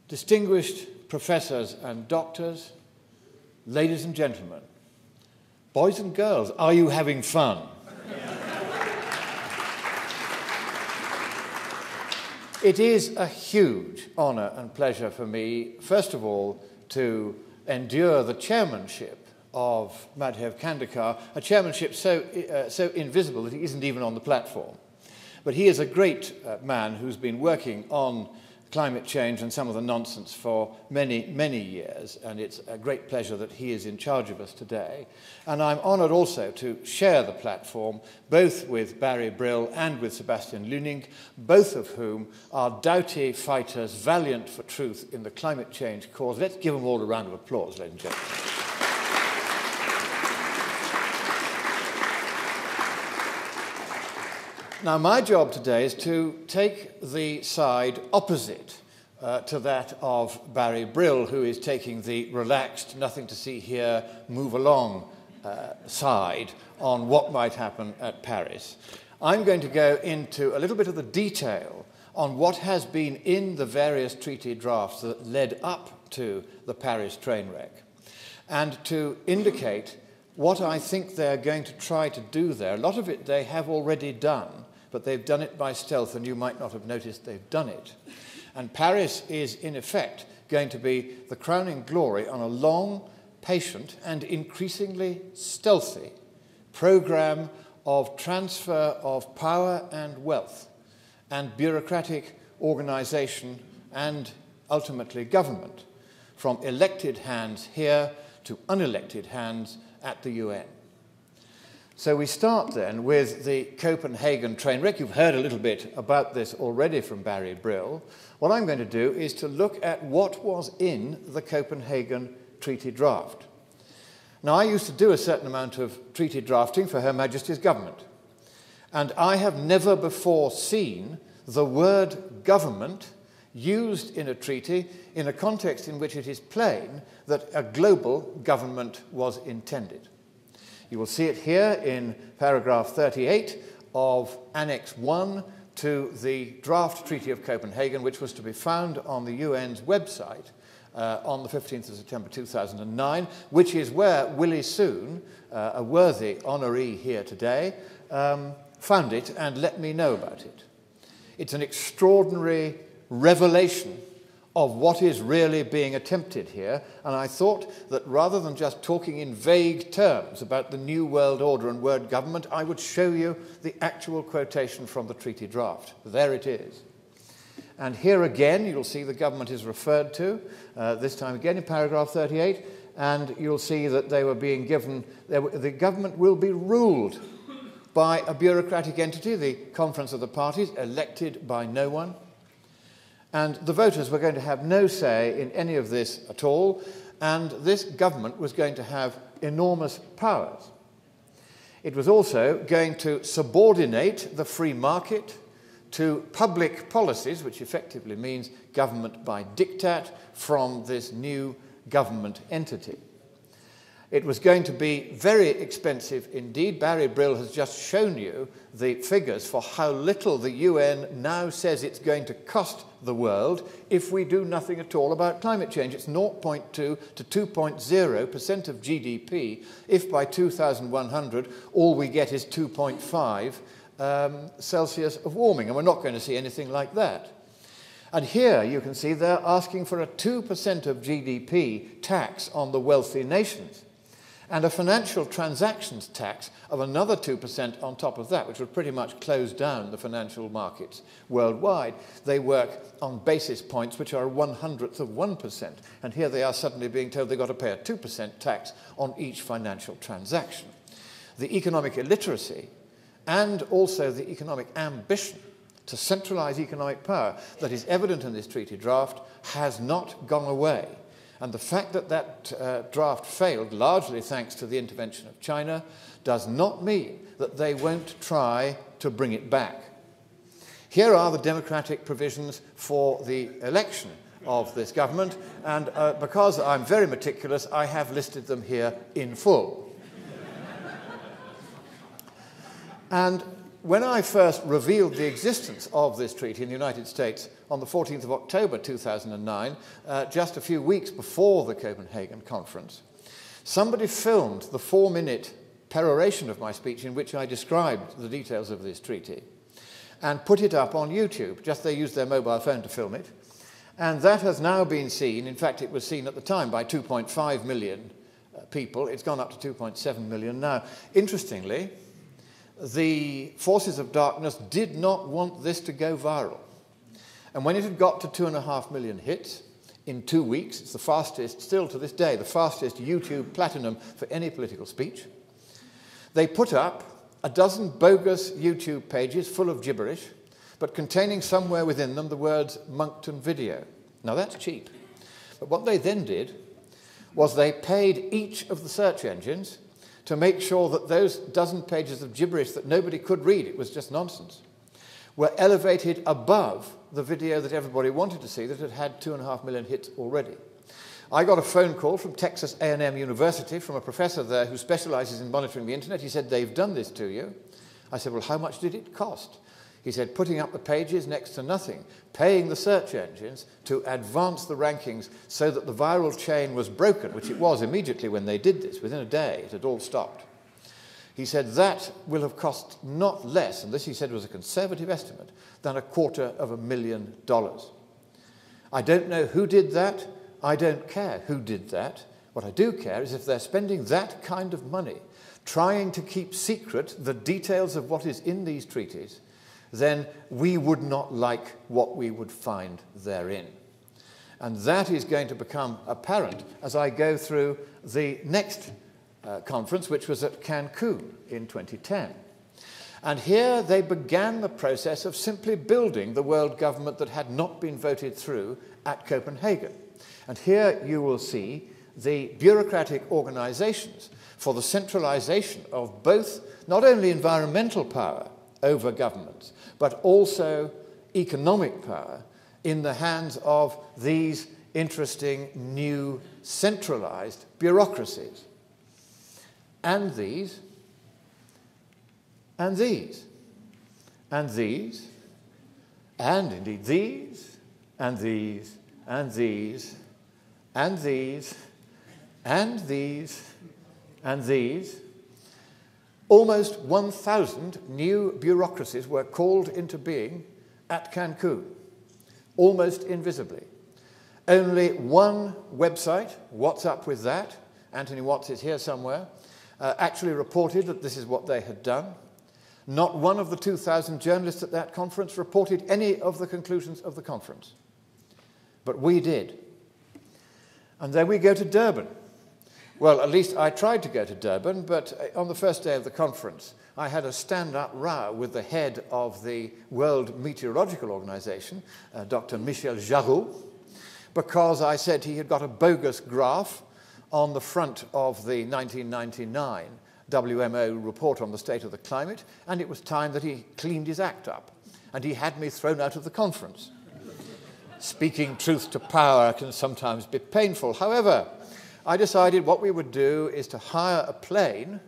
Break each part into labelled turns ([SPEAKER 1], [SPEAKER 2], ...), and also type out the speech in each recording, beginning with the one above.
[SPEAKER 1] distinguished professors and doctors, ladies and gentlemen, boys and girls, are you having fun? It is a huge honour and pleasure for me, first of all, to endure the chairmanship of Madhav Kandekar, a chairmanship so invisible that he isn't even on the platform. But he is a great man who's been working on climate change and some of the nonsense for many, many years, and it's a great pleasure that he is in charge of us today. And I'm honoured also to share the platform both with Barry Brill and with Sebastian Lüning, both of whom are doughty fighters, valiant for truth in the climate change cause. Let's give them all a round of applause, ladies and gentlemen. Now, my job today is to take the side opposite to that of Barry Brill, who is taking the relaxed, nothing to see here, move along side on what might happen at Paris. I'm going to go into a little bit of the detail on what has been in the various treaty drafts that led up to the Paris train wreck, and to indicate what I think they're going to try to do there. A lot of it they have already done, but they've done it by stealth, and you might not have noticed they've done it. And Paris is, in effect, going to be the crowning glory on a long, patient, and increasingly stealthy program of transfer of power and wealth and bureaucratic organization and, ultimately, government from elected hands here to unelected hands at the UN. So we start then with the Copenhagen train wreck. You've heard a little bit about this already from Barry Brill. What I'm going to do is to look at what was in the Copenhagen treaty draft. Now, I used to do a certain amount of treaty drafting for Her Majesty's government, and I have never before seen the word government used in a treaty in a context in which it is plain that a global government was intended. You will see it here in paragraph 38 of Annex 1 to the draft Treaty of Copenhagen, which was to be found on the UN's website on the 15th of September 2009, which is where Willie Soon, a worthy honoree here today, found it and let me know about it. It's an extraordinary revelation of what is really being attempted here, and I thought that rather than just talking in vague terms about the New World Order and word government, I would show you the actual quotation from the treaty draft. There it is. And here again, you'll see the government is referred to, this time again in paragraph 38, and you'll see that they were being given, the government will be ruled by a bureaucratic entity, the Conference of the Parties, elected by no one. And the voters were going to have no say in any of this at all, and this government was going to have enormous powers. It was also going to subordinate the free market to public policies, which effectively means government by diktat from this new government entity. It was going to be very expensive indeed. Barry Brill has just shown you the figures for how little the UN now says it's going to cost the world if we do nothing at all about climate change. It's 0.2 to 2.0% of GDP if by 2100 all we get is 2.5 Celsius of warming, and we're not going to see anything like that. And here you can see they're asking for a 2% of GDP tax on the wealthy nations, and a financial transactions tax of another 2% on top of that, which would pretty much close down the financial markets worldwide. They work on basis points which are 1/100th of 1%, and here they are suddenly being told they've got to pay a 2% tax on each financial transaction. The economic illiteracy and also the economic ambition to centralize economic power that is evident in this treaty draft has not gone away. And the fact that that draft failed, largely thanks to the intervention of China, does not mean that they won't try to bring it back. Here are the democratic provisions for the election of this government, and because I'm very meticulous, I have listed them here in full. And when I first revealed the existence of this treaty in the United States on the 14th of October 2009, just a few weeks before the Copenhagen conference, somebody filmed the 4-minute peroration of my speech in which I described the details of this treaty and put it up on YouTube. Just they used their mobile phone to film it. And that has now been seen, in fact it was seen at the time by 2.5 million people. It's gone up to 2.7 million now. Interestingly, the forces of darkness did not want this to go viral. And when it had got to 2.5 million hits in 2 weeks, it's the fastest, still to this day, the fastest YouTube platinum for any political speech, they put up a dozen bogus YouTube pages full of gibberish, but containing somewhere within them the words Monckton video. Now that's cheap. But what they then did was they paid each of the search engines to make sure that those dozen pages of gibberish that nobody could read, it was just nonsense, were elevated above the video that everybody wanted to see that had had 2.5 million hits already. I got a phone call from Texas A&M University from a professor there who specializes in monitoring the internet. He said, "They've done this to you." I said, "Well, how much did it cost?" He said, "Putting up the pages next to nothing, paying the search engines to advance the rankings so that the viral chain was broken," which it was immediately when they did this. Within a day, it had all stopped. He said that will have cost not less, and this he said was a conservative estimate, than $250,000. I don't know who did that. I don't care who did that. What I do care is if they're spending that kind of money trying to keep secret the details of what is in these treaties, then we would not like what we would find therein. And that is going to become apparent as I go through the next conference, which was at Cancun in 2010. And here they began the process of simply building the world government that had not been voted through at Copenhagen. And here you will see the bureaucratic organizations for the centralization of both, not only environmental power over governments, but also economic power in the hands of these interesting new centralized bureaucracies. And these, and these, and these, and indeed these, and these, and these, and these, and these, and these. Almost 1,000 new bureaucracies were called into being at Cancun, almost invisibly. Only one website, What's Up With That, Anthony Watts is here somewhere, actually reported that this is what they had done. Not one of the 2,000 journalists at that conference reported any of the conclusions of the conference. But we did. And then we go to Durban. Well, at least I tried to go to Durban, but on the first day of the conference, I had a stand-up row with the head of the World Meteorological Organization, Dr. Michel Jarroux, because I said he had got a bogus graph on the front of the 1999 WMO report on the state of the climate, and it was time that he cleaned his act up, and he had me thrown out of the conference. Speaking truth to power can sometimes be painful. However, I decided what we would do is to hire a plane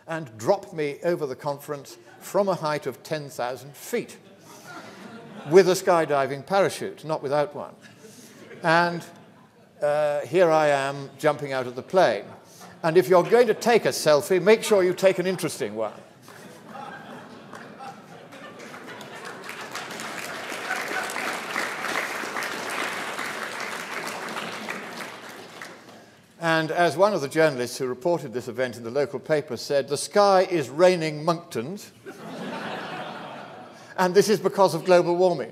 [SPEAKER 1] and drop me over the conference from a height of 10,000 feet with a skydiving parachute, not without one. And here I am jumping out of the plane. And if you're going to take a selfie, make sure you take an interesting one. And as one of the journalists who reported this event in the local paper said, the sky is raining Monktons, and this is because of global warming.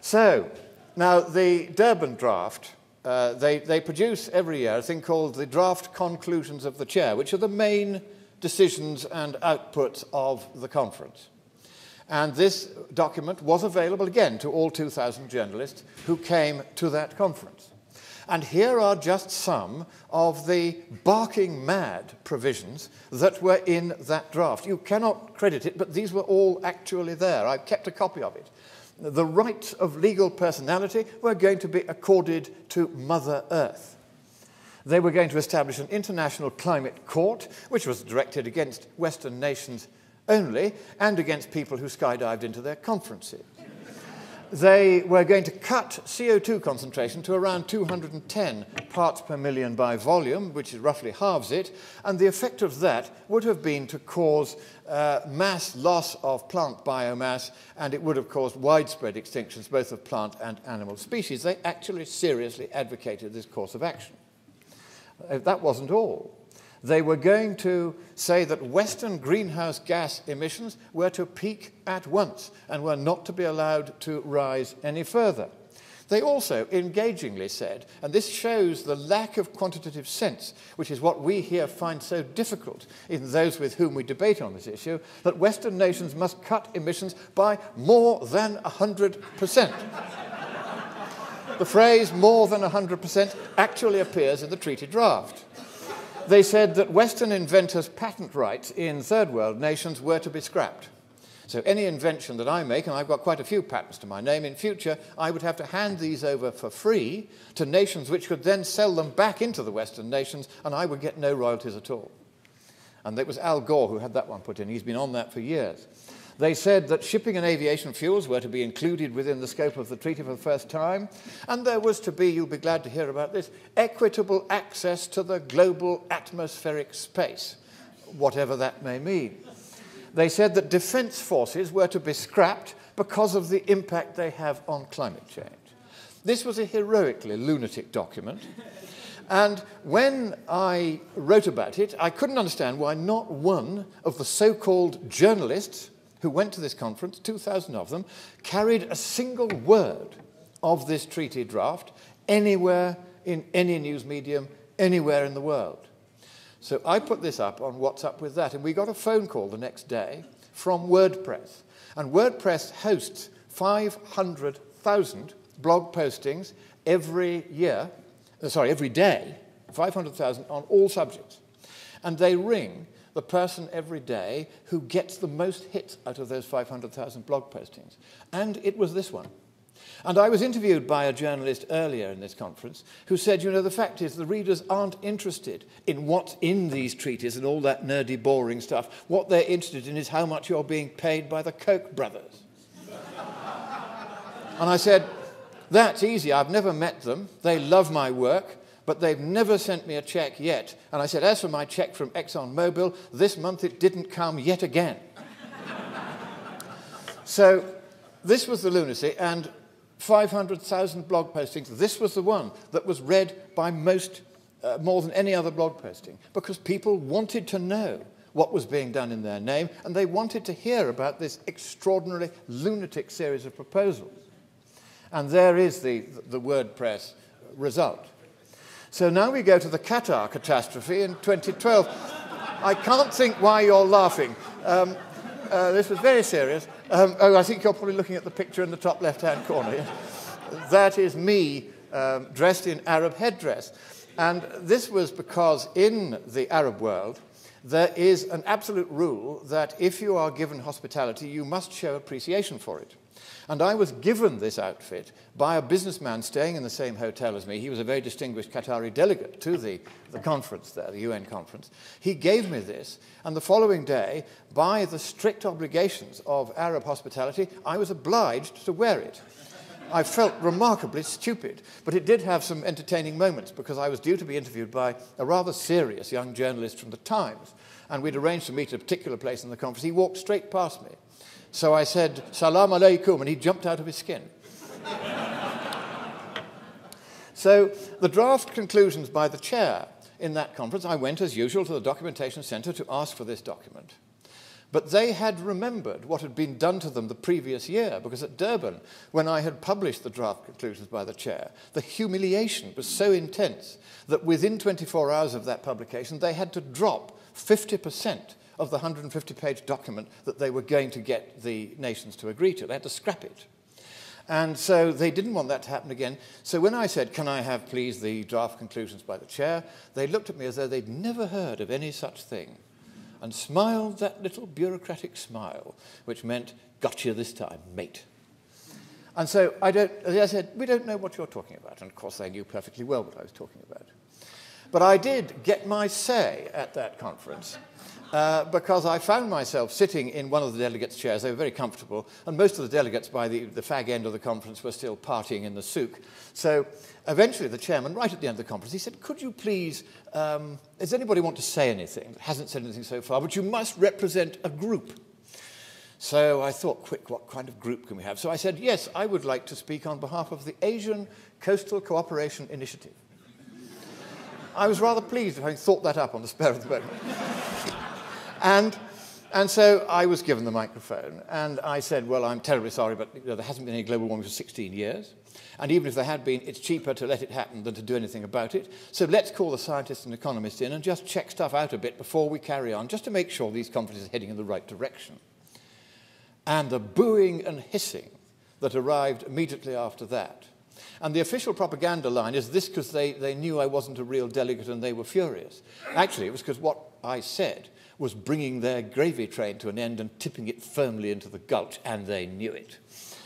[SPEAKER 1] So, now the Durban draft, they produce every year a thing called the Draft Conclusions of the Chair, which are the main decisions and outputs of the conference. And this document was available again to all 2,000 journalists who came to that conference. And here are just some of the barking mad provisions that were in that draft. You cannot credit it, but these were all actually there. I've kept a copy of it. The rights of legal personality were going to be accorded to Mother Earth. They were going to establish an international climate court, which was directed against Western nations only, and against people who skydived into their conferences. They were going to cut CO2 concentration to around 210 parts per million by volume, which is roughly halves it, and the effect of that would have been to cause mass loss of plant biomass, and it would have caused widespread extinctions both of plant and animal species. They actually seriously advocated this course of action. That wasn't all. They were going to say that Western greenhouse gas emissions were to peak at once and were not to be allowed to rise any further. They also engagingly said, and this shows the lack of quantitative sense, which is what we here find so difficult in those with whom we debate on this issue, that Western nations must cut emissions by more than 100%. The phrase more than 100% actually appears in the treaty draft. They said that Western inventors' patent rights in third world nations were to be scrapped. So any invention that I make, and I've got quite a few patents to my name, in future I would have to hand these over for free to nations which could then sell them back into the Western nations, and I would get no royalties at all. And it was Al Gore who had that one put in. He's been on that for years. They said that shipping and aviation fuels were to be included within the scope of the treaty for the first time, and there was to be, you'll be glad to hear about this, equitable access to the global atmospheric space, whatever that may mean. They said that defence forces were to be scrapped because of the impact they have on climate change. This was a heroically lunatic document, and when I wrote about it, I couldn't understand why not one of the so-called journalists who went to this conference, 2,000 of them, carried a single word of this treaty draft anywhere in any news medium, anywhere in the world. So I put this up on What's Up With That, and we got a phone call the next day from WordPress. And WordPress hosts 500,000 blog postings every day, 500,000 on all subjects. And they ring the person every day who gets the most hits out of those 500,000 blog postings. And it was this one. And I was interviewed by a journalist earlier in this conference who said, you know, the fact is the readers aren't interested in what's in these treaties and all that nerdy, boring stuff. What they're interested in is how much you're being paid by the Koch brothers. And I said, that's easy. I've never met them. They love my work, but they've never sent me a check yet. And I said, as for my check from ExxonMobil, this month it didn't come yet again. So this was the lunacy, and 500,000 blog postings. This was the one that was read by more than any other blog posting, because people wanted to know what was being done in their name, and they wanted to hear about this extraordinarily lunatic series of proposals. And there is the WordPress result. So now we go to the Qatar catastrophe in 2012. I can't think why you're laughing. This was very serious. I think you're probably looking at the picture in the top left-hand corner. That is me dressed in Arab headdress. And this was because in the Arab world, there is an absolute rule that if you are given hospitality, you must show appreciation for it. And I was given this outfit by a businessman staying in the same hotel as me. He was a very distinguished Qatari delegate to the conference there, the UN conference. He gave me this, and the following day, by the strict obligations of Arab hospitality, I was obliged to wear it. I felt remarkably stupid, but it did have some entertaining moments because I was due to be interviewed by a rather serious young journalist from the Times, and we'd arranged to meet at a particular place in the conference. He walked straight past me. So I said, "Salam alaikum," and he jumped out of his skin. So the draft conclusions by the chair in that conference, I went as usual to the documentation centre to ask for this document. But they had remembered what had been done to them the previous year, because at Durban, when I had published the draft conclusions by the chair, the humiliation was so intense that within 24 hours of that publication, they had to drop 50% of the 150-page document that they were going to get the nations to agree to. They had to scrap it. And so they didn't want that to happen again. So when I said, "Can I have, please, the draft conclusions by the chair?" they looked at me as though they'd never heard of any such thing and smiled that little bureaucratic smile, which meant, "Got you this time, mate." And so I said, "We don't know what you're talking about." And of course, they knew perfectly well what I was talking about. But I did get my say at that conference. because I found myself sitting in one of the delegates' chairs. They were very comfortable, and most of the delegates by the fag end of the conference were still partying in the souk. So eventually the chairman, right at the end of the conference, he said, could you please, does anybody want to say anything? Hasn't said anything so far, but you must represent a group. So I thought, quick, what kind of group can we have? So I said, yes, I would like to speak on behalf of the Asian Coastal Cooperation Initiative. I was rather pleased of having thought that up on the spur of the moment. And so I was given the microphone, and I said, well, I'm terribly sorry, but there hasn't been any global warming for 16 years. And even if there had been, it's cheaper to let it happen than to do anything about it. So let's call the scientists and economists in and just check stuff out a bit before we carry on, just to make sure these conferences are heading in the right direction. And the booing and hissing that arrived immediately after that. And the official propaganda line is this because they knew I wasn't a real delegate and they were furious. Actually, it was because what I said was bringing their gravy train to an end and tipping it firmly into the gulch, and they knew it.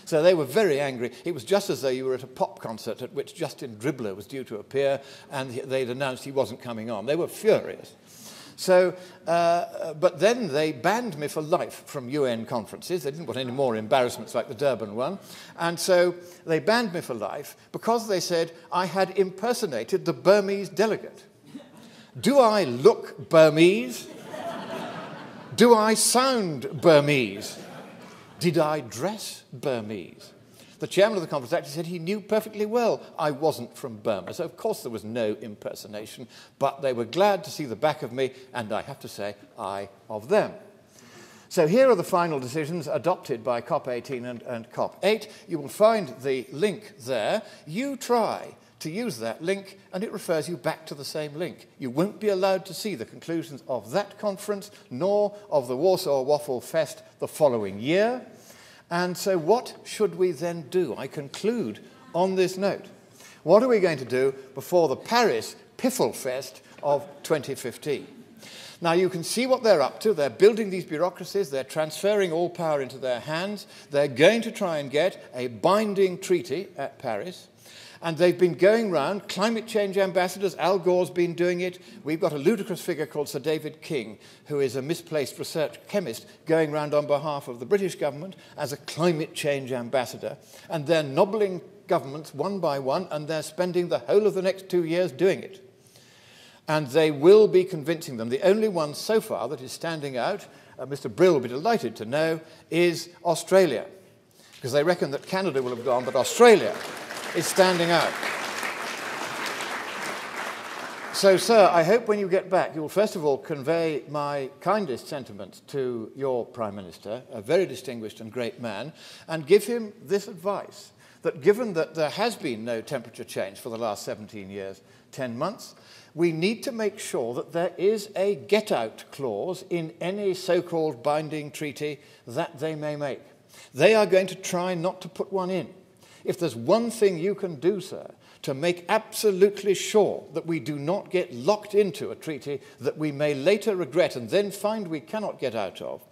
[SPEAKER 1] So they were very angry. It was just as though you were at a pop concert at which Justin Dribbler was due to appear, and they'd announced he wasn't coming on. They were furious. So, but then they banned me for life from UN conferences. They didn't want any more embarrassments like the Durban one. And so they banned me for life because they said I had impersonated the Burmese delegate. Do I look Burmese? Do I sound Burmese? Did I dress Burmese? The chairman of the conference actually said he knew perfectly well I wasn't from Burma. So, of course, there was no impersonation, but they were glad to see the back of me, and I have to say, I of them. So here are the final decisions adopted by COP18 and COP8. You will find the link there. You try to use that link, and it refers you back to the same link. You won't be allowed to see the conclusions of that conference, nor of the Warsaw Waffle Fest the following year. And so what should we then do? I conclude on this note. What are we going to do before the Paris Piffle Fest of 2015? Now, you can see what they're up to. They're building these bureaucracies. They're transferring all power into their hands. They're going to try and get a binding treaty at Paris. And they've been going round, climate change ambassadors, Al Gore's been doing it. We've got a ludicrous figure called Sir David King, who is a misplaced research chemist, going round on behalf of the British government as a climate change ambassador. And they're nobbling governments one by one, and they're spending the whole of the next 2 years doing it. And they will be convincing them. The only one so far that is standing out, Mr. Brill will be delighted to know, is Australia. Because they reckon that Canada will have gone, but Australia is standing out. So, sir, I hope when you get back, you will first of all convey my kindest sentiments to your Prime Minister, a very distinguished and great man, and give him this advice, that given that there has been no temperature change for the last 17 years, 10 months, we need to make sure that there is a get-out clause in any so-called binding treaty that they may make. They are going to try not to put one in. If there's one thing you can do, sir, to make absolutely sure that we do not get locked into a treaty that we may later regret and then find we cannot get out of,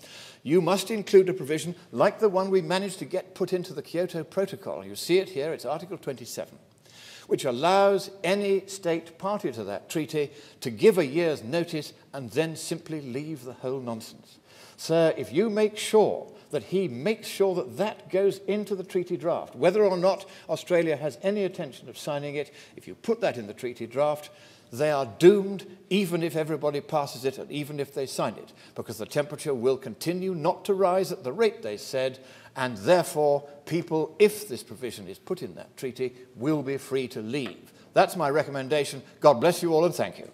[SPEAKER 1] you must include a provision like the one we managed to get put into the Kyoto Protocol. You see it here, it's Article 27, which allows any state party to that treaty to give a year's notice and then simply leave the whole nonsense. Sir, if you make sure that he makes sure that that goes into the treaty draft, whether or not Australia has any intention of signing it, if you put that in the treaty draft, they are doomed even if everybody passes it and even if they sign it, because the temperature will continue not to rise at the rate they said, and therefore people, if this provision is put in that treaty, will be free to leave. That's my recommendation. God bless you all and thank you.